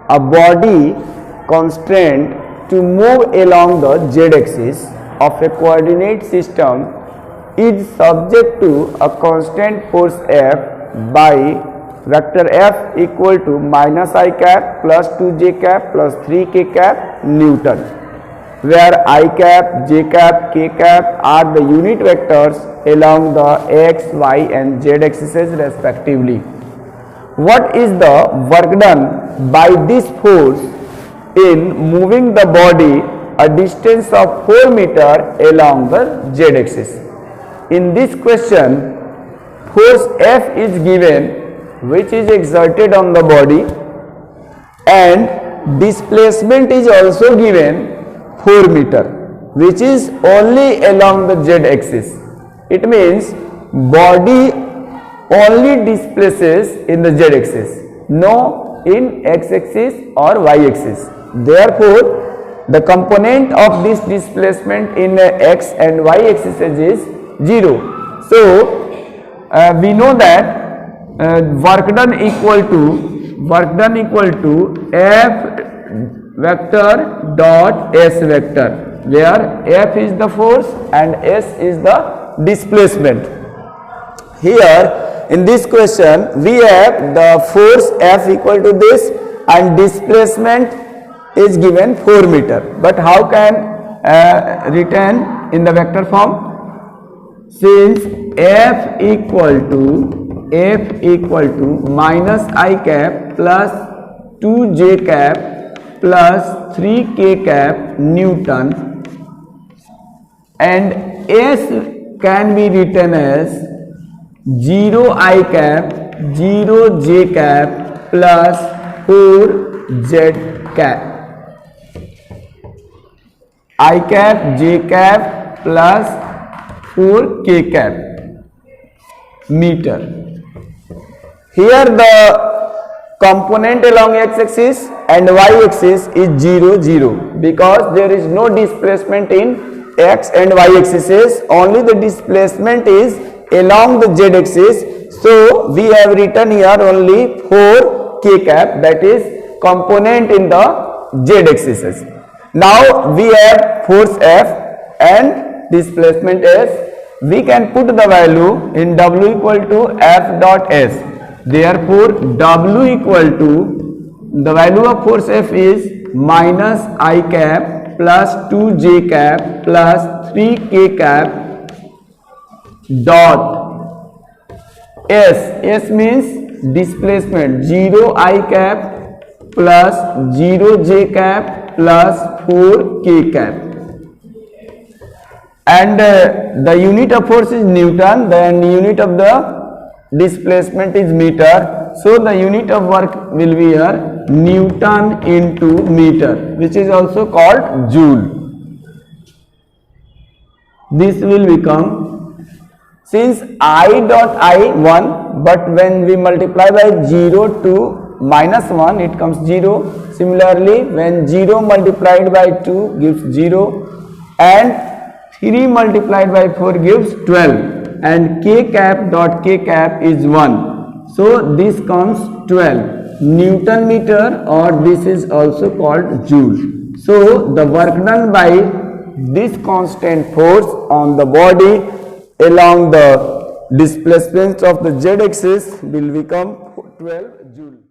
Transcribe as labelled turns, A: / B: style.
A: A body constrained to move along the z-axis of a coordinate system is subject to a constant force F by vector F equal to minus I cap plus 2j cap plus 3k cap Newton, where I cap, j cap, k cap are the unit vectors along the x, y and z axes respectively. What is the work done by this force in moving the body a distance of 4 meter along the z axis? In this question, force F is given which is exerted on the body, and displacement is also given 4 meter which is only along the z axis. It means body only displaces in the z axis, no in x axis or y axis. Therefore, the component of this displacement in x and y axis is 0. So, we know that work done equal to F vector dot S vector, where F is the force and S is the displacement. Here in this question we have the force F equal to this and displacement is given 4 meter. But how can written in the vector form? Since F equal to minus I cap plus 2j cap plus 3k cap Newton, and S can be written as 0 I cap 0 j cap plus 4 z cap, I cap j cap plus 4 k cap meter. Here the component along x axis and y axis is 0 0 because there is no displacement in x and y axis, only the displacement is along the z axis. So we have written here only 4 k cap, that is component in the z axis. Now we have force F and displacement S. We can put the value in W equal to F dot S. Therefore, W equal to the value of force F is minus I cap plus 2j cap plus 3k cap dot S. S means displacement 0 I cap plus 0 j cap plus 4 k cap, and the unit of force is Newton, then unit of the displacement is meter. So the unit of work will be here Newton into meter, which is also called joule. This will become, since I dot I 1, but when we multiply by 0 to minus 1 it comes 0. Similarly, when 0 multiplied by 2 gives 0 and 3 multiplied by 4 gives 12, and k cap dot k cap is 1. So this comes 12 Newton meter, or this is also called joule. So the work done by this constant force on the body along the displacement of the z axis will become 12 joule.